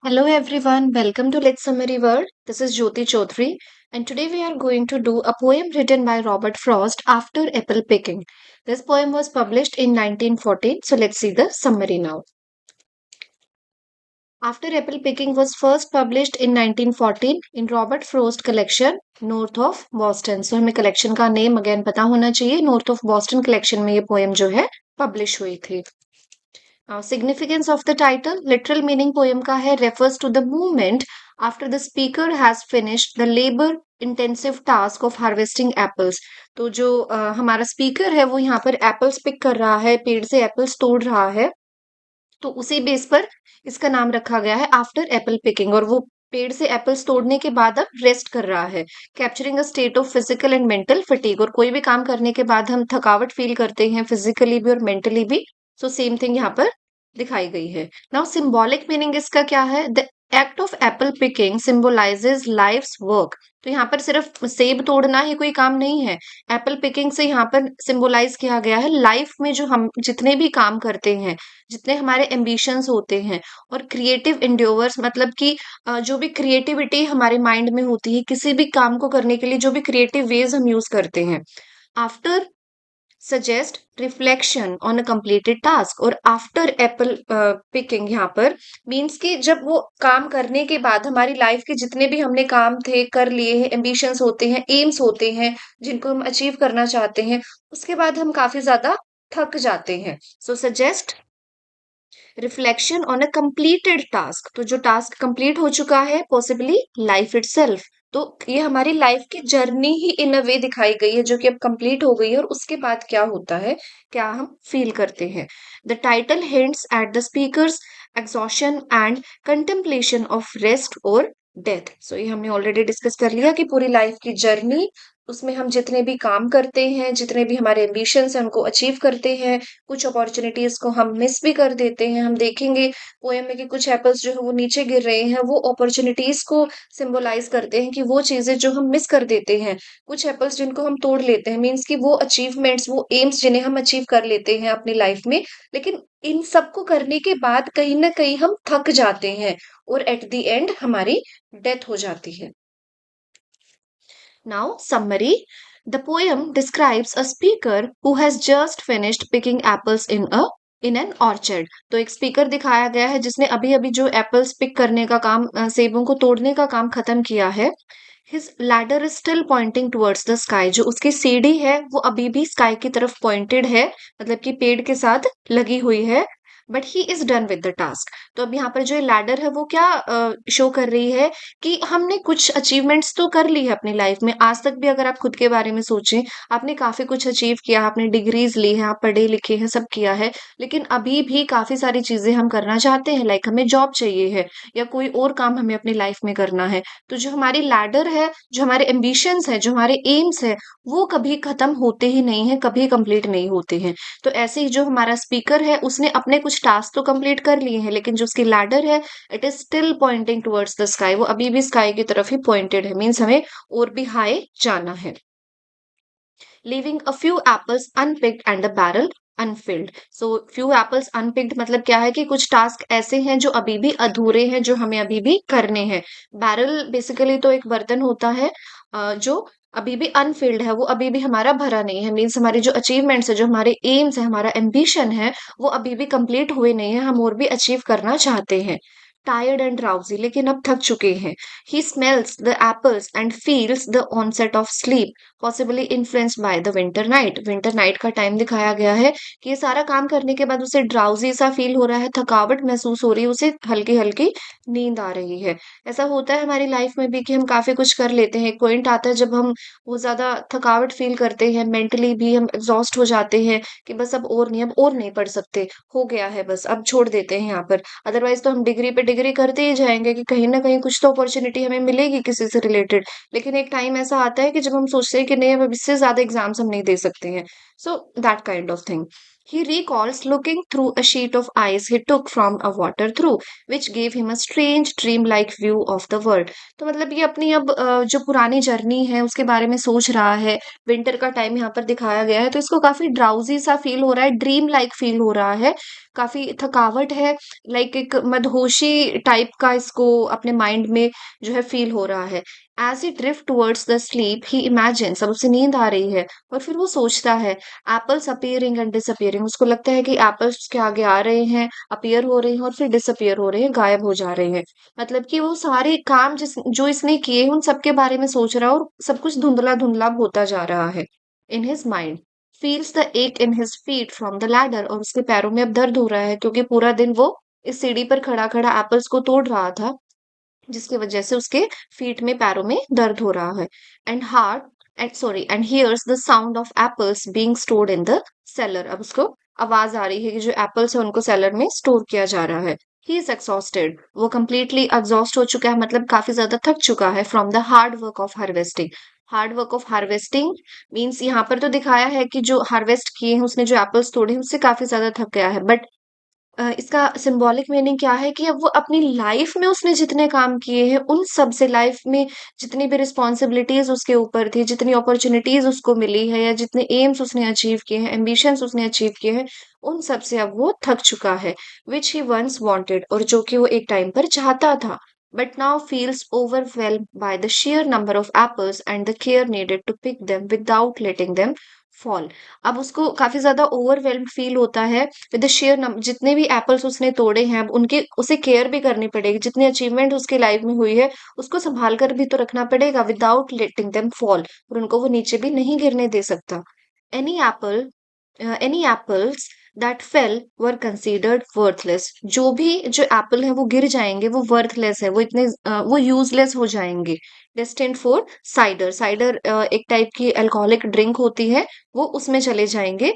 Hello everyone, welcome to Let's Summary World. This is Jyoti Chaudhary, and today we are going to do a poem written by Robert Frost after apple picking. This poem was published in 1914, so let's see the summary now. After apple picking was first published in 1914 in Robert Frost collection North of Boston. So हमें collection का name again पता होना चाहिए. North of Boston collection में ये poem जो है publish हुई थी. Significance of the title, literal meaning poem का है refers to the movement after the speaker has finished the labor intensive task of harvesting apples. तो जो हमारा speaker है वो यहाँ पर apples pick कर रहा है, पेड़ से apples तोड़ रहा है, तो उसी बेस पर इसका नाम रखा गया है आफ्टर एप्पल पिकिंग। और वो पेड़ से एप्पल्स तोड़ने के बाद अब रेस्ट कर रहा है, capturing a state of physical and mental fatigue. और कोई भी काम करने के बाद हम थकावट फील करते हैं फिजिकली भी और मेंटली भी, सो सेम थिंग यहाँ पर दिखाई गई है। नाउ सिंबॉलिक मीनिंग इसका क्या है? The act of apple picking symbolizes life's work. तो यहाँ पर सिर्फ सेब तोड़ना ही कोई काम नहीं है, एप्पल पिकिंग से यहाँ पर सिंबलाइज किया गया है लाइफ में जो हम जितने भी काम करते हैं, जितने हमारे एम्बिशंस होते हैं और क्रिएटिव इंड्योवर्स, मतलब कि जो भी क्रिएटिविटी हमारे माइंड में होती है किसी भी काम को करने के लिए, जो भी क्रिएटिव वेज हम यूज करते हैं। After suggest reflection on a completed task. और आफ्टर एप्पल पिकिंग यहाँ पर मीन्स कि जब वो काम करने के बाद हमारी लाइफ के जितने भी हमने काम थे कर लिए हैं, एम्बिशंस होते हैं, एम्स होते हैं जिनको हम अचीव करना चाहते हैं, उसके बाद हम काफी ज्यादा थक जाते हैं। So suggest reflection on a completed task. तो जो टास्क कंप्लीट हो चुका है, पॉसिबली लाइफ इटसेल्फ। तो ये हमारी लाइफ की जर्नी ही इन अ वे दिखाई गई है जो कि अब कंप्लीट हो गई है, और उसके बाद क्या होता है, क्या हम फील करते हैं। The title hints at the speakers exhaustion and contemplation of rest और डेथ। सो ये हमने ऑलरेडी डिस्कस कर लिया कि पूरी लाइफ की जर्नी, उसमें हम जितने भी काम करते हैं, जितने भी हमारे एम्बिशंस हैं उनको अचीव करते हैं, कुछ अपॉर्चुनिटीज को हम मिस भी कर देते हैं। हम देखेंगे पोएम में कि कुछ एप्पल्स जो है वो नीचे गिर रहे हैं, वो अपॉर्चुनिटीज को सिंबलाइज करते हैं कि वो चीजें जो हम मिस कर देते हैं। कुछ एप्पल्स जिनको हम तोड़ लेते हैं मीन्स कि वो अचीवमेंट्स, वो एम्स जिन्हें हम अचीव कर लेते हैं अपनी लाइफ में, लेकिन इन सबको करने के बाद कहीं ना कहीं हम थक जाते हैं और एट द एंड हमारी डेथ हो जाती है। Now, summary. The poem describes a speaker who has just finished picking apples in an orchard. तो एक स्पीकर दिखाया गया है जिसने अभी अभी जो एप्पल्स पिक करने का काम, सेबों को तोड़ने का काम खत्म किया है। His ladder is still pointing towards the sky. जो उसकी सीढ़ी है वो अभी भी स्काई की तरफ पॉइंटेड है, मतलब कि पेड़ के साथ लगी हुई है। But he is done with the task. तो अब यहाँ पर जो लैडर है वो क्या शो कर रही है कि हमने कुछ अचीवमेंट्स तो कर ली है अपनी लाइफ में। आज तक भी अगर आप खुद के बारे में सोचें, आपने काफी कुछ अचीव किया, आपने डिग्रीज ली है, आप पढ़े लिखे हैं, सब किया है, लेकिन अभी भी काफी सारी चीजें हम करना चाहते हैं। लाइक हमें जॉब चाहिए है या कोई और काम हमें अपनी लाइफ में करना है। तो जो हमारी लैडर है, जो हमारे एम्बिशंस है, जो हमारे एम्स है, वो कभी खत्म होते ही नहीं है, कभी कंप्लीट नहीं होते हैं। तो ऐसे ही जो हमारा स्पीकर है उसने अपने कुछ टास्क तो कंप्लीट कर लिए हैं, लेकिन जो उसकी लैडर है it is still pointing towards the sky. वो अभी भी स्काई की तरफ ही पॉइंटेड है, मीन्स हमें और भी हाई जाना है। Leaving a few apples unpicked and a barrel unfilled. So few apples unpicked मतलब क्या है कि कुछ टास्क ऐसे हैं जो अभी भी अधूरे हैं, जो हमें अभी भी करने हैं। बैरल बेसिकली तो एक बर्तन होता है जो अभी भी अनफिल्ड है, वो अभी भी हमारा भरा नहीं है। मीन्स हमारे जो अचीवमेंट्स है, जो हमारे एम्स है, हमारा एम्बिशन है, वो अभी भी कंप्लीट हुए नहीं है, हम और भी अचीव करना चाहते हैं। टायर्ड एंड ड्राउजी, लेकिन अब थक चुके हैं। He smells the apples and feels the onset of sleep, possibly influenced by the winter night. Winter night का टाइम दिखाया गया है कि ये सारा काम करने के बाद उसे ड्राउजी सा फील हो रहा है, थकावट महसूस हो रही है, उसे हल्की हल्की नींद आ रही है। ऐसा होता है हमारी लाइफ में भी कि हम काफी कुछ कर लेते हैं, एक पॉइंट आता है जब हम वो ज्यादा थकावट फील करते हैं, मेंटली भी हम एग्जॉस्ट हो जाते हैं कि बस अब और नहीं, अब और नहीं पढ़ सकते, हो गया है, बस अब छोड़ देते हैं यहाँ पर। अदरवाइज तो हम डिग्री पे डिग्री करते ही जाएंगे कि कहीं ना कहीं कुछ तो अपॉर्चुनिटी हमें मिलेगी किसी से रिलेटेड। लेकिन एक टाइम ऐसा आता है कि जब हम सोचते हैं कि नहीं, अब इससे ज्यादा एग्जाम्स हम नहीं दे सकते हैं। So that kind of thing. He recalls looking through a sheet of ice he took from a water through, which gave him a strange dream-like view of the world. तो मतलब ये अपनी अब जो पुरानी जर्नी है उसके बारे में सोच रहा है। विंटर का टाइम यहाँ पर दिखाया गया है तो इसको काफी ड्राउजी सा फील हो रहा है, ड्रीम लाइक फील हो रहा है, काफी थकावट है, लाइक एक मदहोशी टाइप का इसको अपने माइंड में जो है फील हो रहा है। As he drift towards the sleep he imagines, अब उसे नींद आ रही है और फिर वो सोचता है एप्पल्स अपीयरिंग एंड डिसअपीयरिंग, उसको लगता है कि एप्पल्स उसके आगे आ रहे हैं, अपीयर हो रहे हैं और फिर डिसअपीयर हो रहे हैं, गायब हो जा रहे हैं। मतलब कि वो सारे काम जो इसने किए उन सब के बारे में सोच रहा है और सब कुछ धुंधला धुंधला होता जा रहा है। In his mind feels the ache in his feet from the ladder, और उसके पैरों में अब दर्द हो रहा है क्योंकि पूरा दिन वो इस सीढ़ी पर खड़ा खड़ा एप्पल्स को तोड़ रहा था, जिसकी वजह से उसके फीट में पैरों में दर्द हो रहा है। And heart and hears the sound of apples being stored in the cellar, अब उसको आवाज आ रही है कि जो एप्पल्स है उनको सेलर में स्टोर किया जा रहा है। ही इज एक्सॉस्टेड, वो कंप्लीटली एग्जॉस्ट हो चुका है, मतलब काफी ज्यादा थक चुका है from the hard work of harvesting. Hard work of harvesting means यहाँ पर तो दिखाया है कि जो हार्वेस्ट किए हैं उसने, जो एप्पल्स तोड़े हैं उससे काफी ज्यादा थक गया है, बट इसका सिंबॉलिक मीनिंग क्या है कि अब वो अपनी लाइफ में उसने जितने काम किए हैं उन सब से, लाइफ में जितनी भी रिस्पॉन्सिबिलिटीज उसके ऊपर थी, जितनी अपॉर्चुनिटीज उसको मिली है या जितने एम्स उसने अचीव किए हैं, एम्बिशंस उसने अचीव किए हैं, उन सब से अब वो थक चुका है। विच ही वंस वांटेड, और जो कि वो एक टाइम पर चाहता था, but now feels overwhelmed by the sheer number of apples and the care needed to pick them without letting them fall. अब उसको काफी ज्यादा ओवरवेल्म्ड फील होता है विद द शेयर जितने भी एप्पल्स उसने तोड़े हैं, अब उनके उसे केयर भी करनी पड़ेगी, जितनी अचीवमेंट उसके लाइफ में हुई है उसको संभाल कर भी तो रखना पड़ेगा, विदाउट लेटिंग देम फॉल, और उनको वो नीचे भी नहीं गिरने दे सकता। Any Apple any apples that fell were considered worthless, जो भी जो एप्पल है वो गिर जाएंगे वो वर्थलेस है, वो इतने वो यूजलेस हो जाएंगे। डेस्टिन्ड फॉर साइडर, साइडर एक टाइप की अल्कोहलिक ड्रिंक होती है, वो उसमें चले जाएंगे,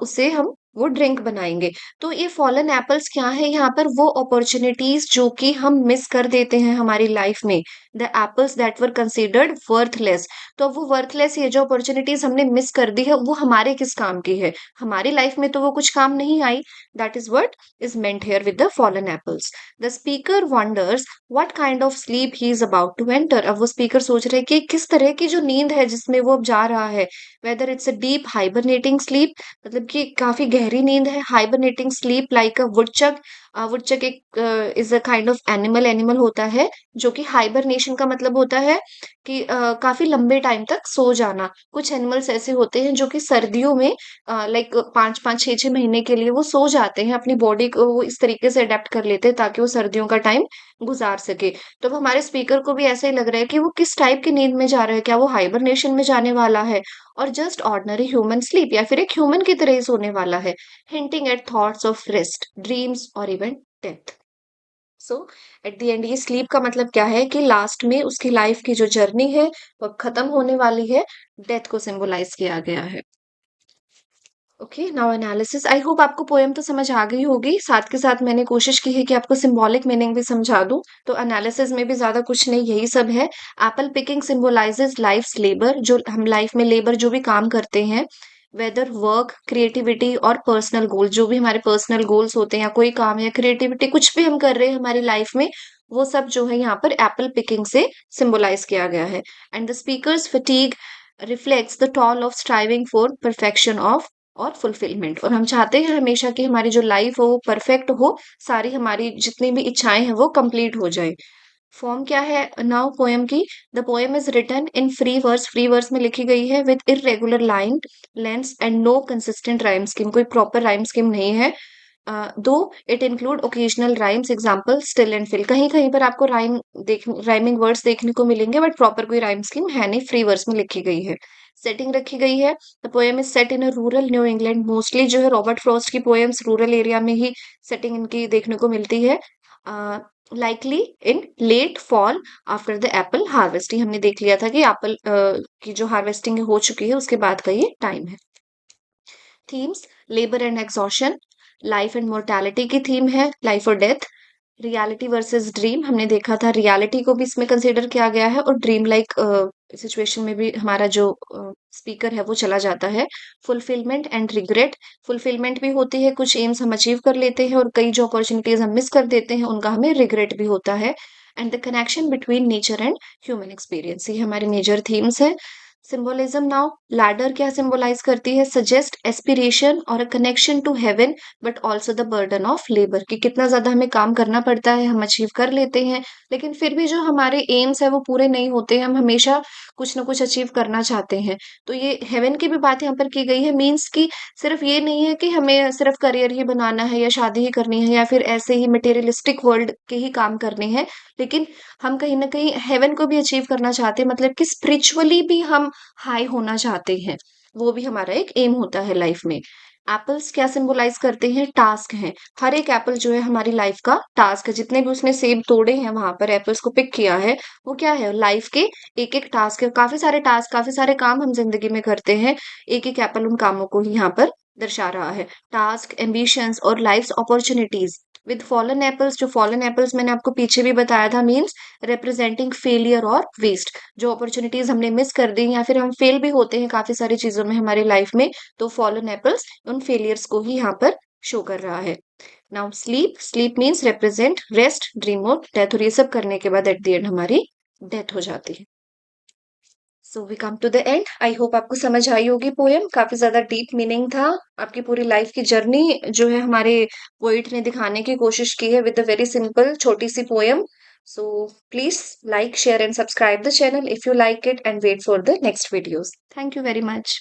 उससे हम वो ड्रिंक बनाएंगे। तो ये फॉलन एप्पल्स क्या है, यहाँ पर वो अपॉर्चुनिटीज जो कि हम मिस कर देते हैं हमारी लाइफ में, the apples that were considered worthless. तो अब वो वर्थलेस, ये जो अपॉर्चुनिटीज हमने मिस कर दी है वो हमारे किस काम की है, हमारी लाइफ में तो वो कुछ काम नहीं आई। That is what is meant here with the fallen apples. The speaker wonders what kind of sleep he is about to enter, अब वो स्पीकर सोच रहे हैं कि किस तरह की जो नींद है जिसमें वो अब जा रहा है, whether it's a deep hibernating sleep, मतलब कि काफी गहरी नींद है, हाइबरनेटिंग स्लीप लाइक अ वुडचक। वुडचक एक is a kind of animal होता है, जो कि हाइबरनेशन का मतलब होता है कि काफी लंबे टाइम तक सो जाना। कुछ एनिमल्स ऐसे होते हैं जो कि सर्दियों में लाइक 5-5 6-6 महीने के लिए वो सो जाते हैं, अपनी बॉडी को वो इस तरीके से अडेप्ट कर लेते हैं ताकि वो सर्दियों का टाइम गुजार सके। तो अब हमारे स्पीकर को भी ऐसा ही लग रहा है कि वो किस टाइप की नींद में जा रहा है, क्या वो हाइबरनेशन में जाने वाला है और जस्ट ऑर्डिनरी ह्यूमन स्लीप, या फिर एक ह्यूमन की तरह ही सोने वाला है, hinting at thoughts of rest, dreams और even death. So at the end ये स्लीप का मतलब क्या है कि लास्ट में उसकी लाइफ की जो जर्नी है वो खत्म होने वाली है, डेथ को सिंबलाइज किया गया है। Okay, now analysis. आई होप आपको पोएम तो समझ आ गई होगी, साथ के साथ मैंने कोशिश की है कि आपको सिंबॉलिक मीनिंग भी समझा दूं। तो एनालिसिस में भी ज्यादा कुछ नहीं, यही सब है। Apple picking symbolizes life's labour, जो हम लाइफ में लेबर जो भी काम करते हैं, वेदर वर्क क्रिएटिविटी और पर्सनल गोल, जो भी हमारे पर्सनल गोल्स होते हैं या कोई काम या क्रिएटिविटी कुछ भी हम कर रहे हैं हमारी लाइफ में, वो सब जो है यहाँ पर एप्पल पिकिंग से सिंबलाइज किया गया है। And the speakers fatigue reflects the tall of striving for perfection of और फुलफिलमेंट, और हम चाहते हैं हमेशा कि हमारी जो लाइफ हो वो परफेक्ट हो, सारी हमारी जितनी भी इच्छाएं हैं वो कंप्लीट हो जाए। फॉर्म क्या है नाउ पोएम की, the poem is written in free verse, free verse में लिखी गई है, with irregular line lengths and no consistent rhyme scheme, कोई प्रॉपर राइम स्कीम नहीं है। Though it include occasional rhymes, example still and fill, कहीं कहीं पर आपको राइमिंग वर्ड्स देखने को मिलेंगे, बट प्रॉपर कोई राइम स्कीम है नहीं, फ्री वर्स में लिखी गई है। सेटिंग रखी गई है, the poem is set in a rural New England, mostly जो है रॉबर्ट फ्रॉस्ट की पोएम्स रूरल एरिया में ही सेटिंग इनकी देखने को मिलती है। Likely in late fall after the apple harvesting, हमने देख लिया था कि एप्पल की जो हार्वेस्टिंग हो चुकी है उसके बाद का ये टाइम है। Themes, labour and exhaustion, life and mortality की थीम है, लाइफ और डेथ। रियलिटी वर्सेस ड्रीम हमने देखा था, रियलिटी को भी इसमें कंसीडर किया गया है और ड्रीम लाइक सिचुएशन में भी हमारा जो स्पीकर है वो चला जाता है। फुलफिलमेंट एंड रिग्रेट, फुलफिलमेंट भी होती है, कुछ एम्स हम अचीव कर लेते हैं और कई जो अपॉर्चुनिटीज हम मिस कर देते हैं उनका हमें रिग्रेट भी होता है। And the connection between nature and human experience, ये हमारे मेजर थीम्स है। सिंबोलिज्म नाउ, लैडर क्या सिंबलाइज करती है? सजेस्ट एस्पिरेशन और a connection to heaven but also the burden of labour, कि कितना ज्यादा हमें काम करना पड़ता है, हम अचीव कर लेते हैं लेकिन फिर भी जो हमारे एम्स है वो पूरे नहीं होते, हम हमेशा कुछ ना कुछ अचीव करना चाहते हैं। तो ये हेवन की भी बात यहाँ पर की गई है, मीन्स कि सिर्फ ये नहीं है कि हमें सिर्फ करियर ही बनाना है या शादी ही करनी है या फिर ऐसे ही मटेरियलिस्टिक वर्ल्ड के ही काम करने हैं, लेकिन हम कहीं ना कहीं हेवन को भी अचीव करना चाहते हैं, मतलब कि स्पिरिचुअली भी हम हाई होना चाहते हैं। वो भी हमारा एक एम होता है लाइफ में। एप्पल्स क्या सिंबलाइज करते हैं? टास्क हैं। हर एक एप्पल जो है हमारी लाइफ का टास्क है, जितने भी उसने सेब तोड़े हैं वहां पर एप्पल्स को पिक किया है, वो क्या है? लाइफ के एक एक टास्क है। काफी सारे टास्क, काफी सारे काम हम जिंदगी में करते हैं, एक एक एप्पल उन कामों को ही यहाँ पर दर्शा रहा है। टास्क, एम्बिशंस और life opportunities. With fallen apples, जो फॉलन एप्पल्स मैंने आपको पीछे भी बताया था, मीन्स रिप्रेजेंटिंग फेलियर और वेस्ट, जो अपॉर्चुनिटीज हमने मिस कर दी या फिर हम फेल भी होते हैं काफी सारी चीजों में हमारी लाइफ में, तो फॉलन एप्पल्स उन फेलियर्स को ही यहाँ पर शो कर रहा है। Now sleep, sleep means represent rest, dream और डेथ, और ये सब करने के बाद एट द एंड हमारी डेथ हो जाती है। So we come to the end. I hope आपको समझ आई होगी पोयम, काफी ज्यादा डीप मीनिंग था। आपकी पूरी लाइफ की जर्नी जो है हमारे पोइट ने दिखाने की कोशिश की है विद अ वेरी सिंपल छोटी सी poem. So please like share and subscribe the channel if you like it and wait for the next videos. Thank you very much.